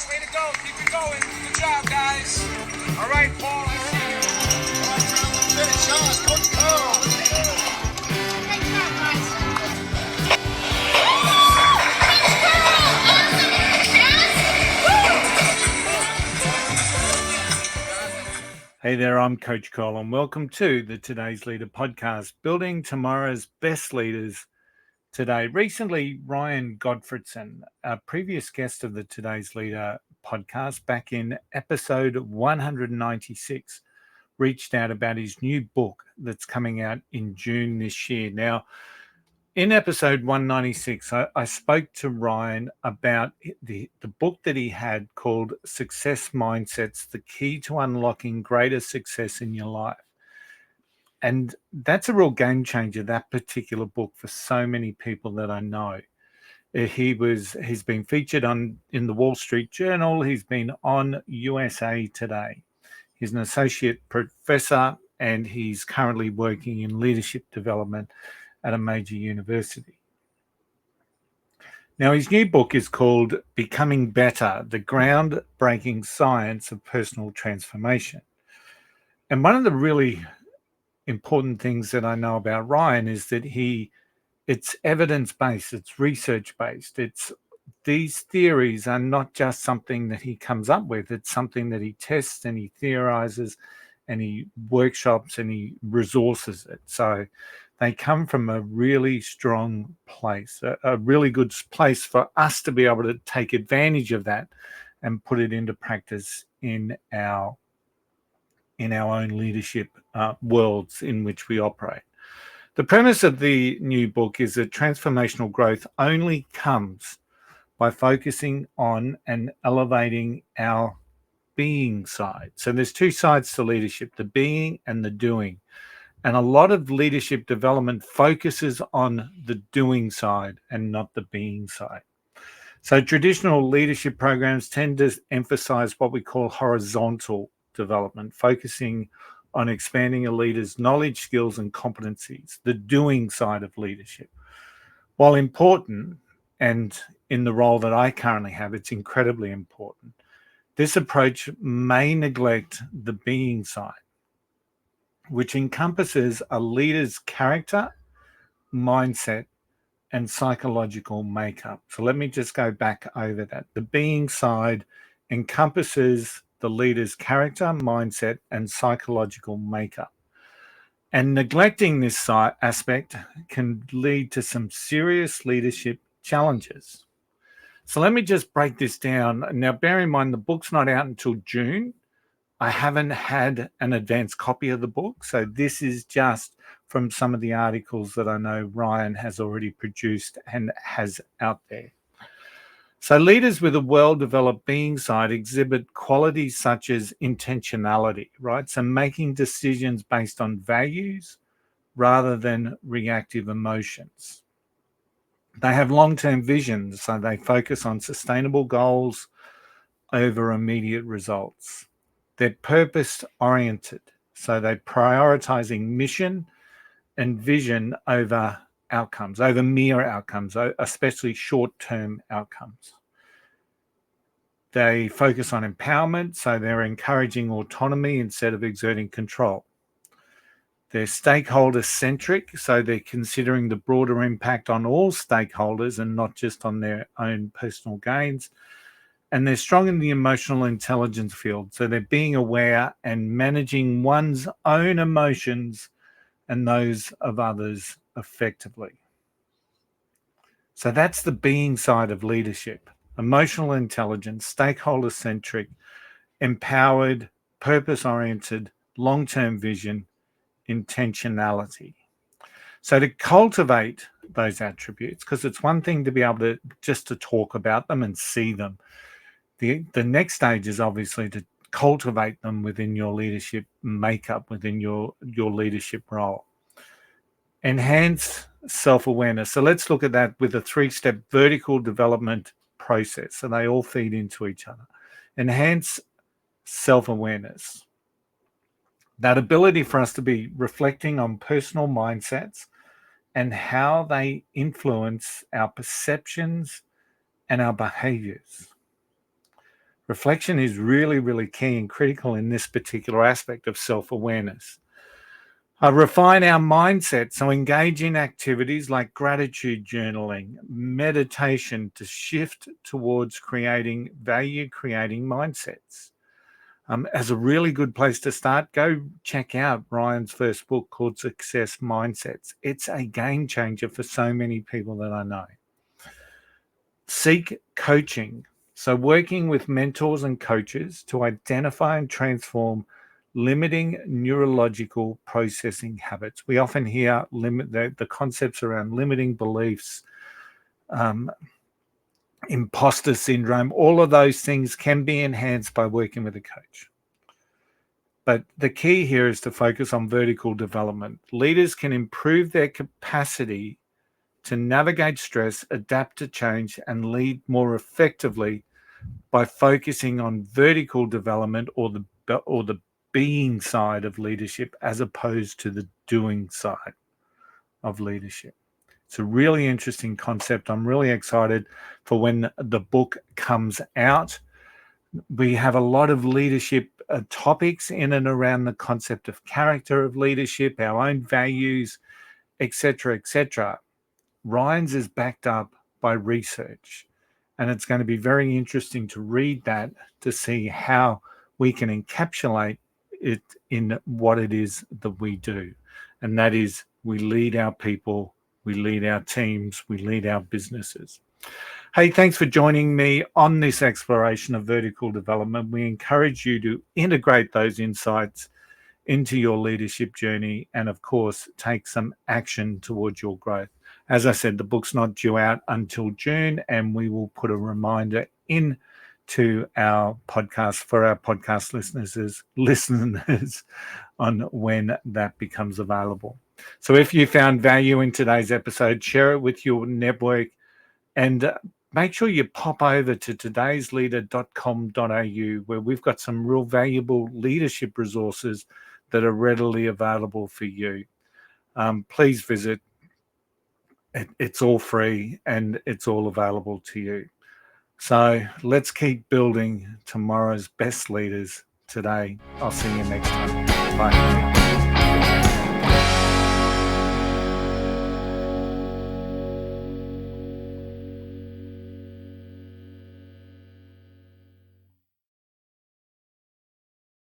guys. Way to go. Keep it going. Good job, guys. All right, Paul. I see you. All right, Travis. Finish. Coach Carl. Great job, guys. Hey there, I'm Coach Cole, and welcome to the Today's Leader podcast, building tomorrow's best leaders today. Recently, Ryan Godfredson, a previous guest of the Today's Leader podcast, back in episode 196, reached out about his new book that's coming out in June this year. Now, in episode 196, I spoke to Ryan about the book that he had called Success Mindsets, the Key to Unlocking Greater Success in Your Life. And that's a real game changer, that particular book, for so many people that I know. He's been featured in the Wall Street Journal. He's been on USA Today. He's an associate professor, and he's currently working in leadership development at a major university. Now, his new book is called Becoming Better, the Groundbreaking Science of Personal Transformation. And one of the really important things that I know about Ryan is that it's evidence-based, it's research-based. These theories are not just something that he comes up with, it's something that he tests and he theorizes and he workshops and he resources it. So they come from a really strong place, a really good place for us to be able to take advantage of that and put it into practice in our own leadership worlds in which we operate. The premise of the new book is that transformational growth only comes by focusing on and elevating our being side. So there's two sides to leadership, the being and the doing. And a lot of leadership development focuses on the doing side and not the being side. So traditional leadership programs tend to emphasize what we call horizontal development, focusing on expanding a leader's knowledge, skills, and competencies, the doing side of leadership. While important, and in the role that I currently have, it's incredibly important, this approach may neglect the being side, which encompasses a leader's character, mindset, and psychological makeup. So let me just go back over that. The being side encompasses the leader's character, mindset, and psychological makeup. And neglecting this aspect can lead to some serious leadership challenges. So let me just break this down. Now, bear in mind, the book's not out until June. I haven't had an advanced copy of the book, so this is just from some of the articles that I know Ryan has already produced and has out there. So leaders with a well-developed being side exhibit qualities such as intentionality, right? So making decisions based on values rather than reactive emotions. They have long-term visions, so they focus on sustainable goals over immediate results. They're purpose-oriented, so they're prioritizing mission and vision over outcomes, over mere outcomes, especially short-term outcomes. They focus on empowerment, so they're encouraging autonomy instead of exerting control. They're stakeholder-centric, so they're considering the broader impact on all stakeholders and not just on their own personal gains. And they're strong in the emotional intelligence field. So they're being aware and managing one's own emotions and those of others effectively. So that's the being side of leadership: emotional intelligence, stakeholder-centric, empowered, purpose-oriented, long-term vision, intentionality. So to cultivate those attributes, because it's one thing to be able to just to talk about them and see them. The next stage is obviously to cultivate them within your leadership makeup, within your leadership role. Enhance self-awareness. So let's look at that with a 3-step vertical development process. So they all feed into each other. Enhance self-awareness. That ability for us to be reflecting on personal mindsets and how they influence our perceptions and our behaviors. Reflection is really, really key and critical in this particular aspect of self-awareness. Refine our mindset, so engage in activities like gratitude journaling, meditation to shift towards creating value-creating mindsets. As a really good place to start, go check out Ryan's first book called Success Mindsets. It's a game changer for so many people that I know. Seek coaching. So working with mentors and coaches to identify and transform limiting neurological processing habits. We often hear the concepts around limiting beliefs, imposter syndrome. All of those things can be enhanced by working with a coach. But the key here is to focus on vertical development. Leaders can improve their capacity to navigate stress, adapt to change, and lead more effectively by focusing on vertical development or the being side of leadership as opposed to the doing side of leadership. It's a really interesting concept. I'm really excited for when the book comes out. We have a lot of leadership topics in and around the concept of character of leadership, our own values, etc., etc. Ryan's is backed up by research, and it's going to be very interesting to read that to see how we can encapsulate it in what it is that we do. And that is, we lead our people, we lead our teams, we lead our businesses. Hey, thanks for joining me on this exploration of vertical development. We encourage you to integrate those insights into your leadership journey and, of course, take some action towards your growth. As I said, the book's not due out until June, and we will put a reminder in to our podcast for our podcast listeners on when that becomes available. So if you found value in today's episode, share it with your network, and make sure you pop over to todaysleader.com.au, where we've got some real valuable leadership resources that are readily available for you. Please visit. It's all free and it's all available to you. So let's keep building tomorrow's best leaders today. I'll see you next time. Bye.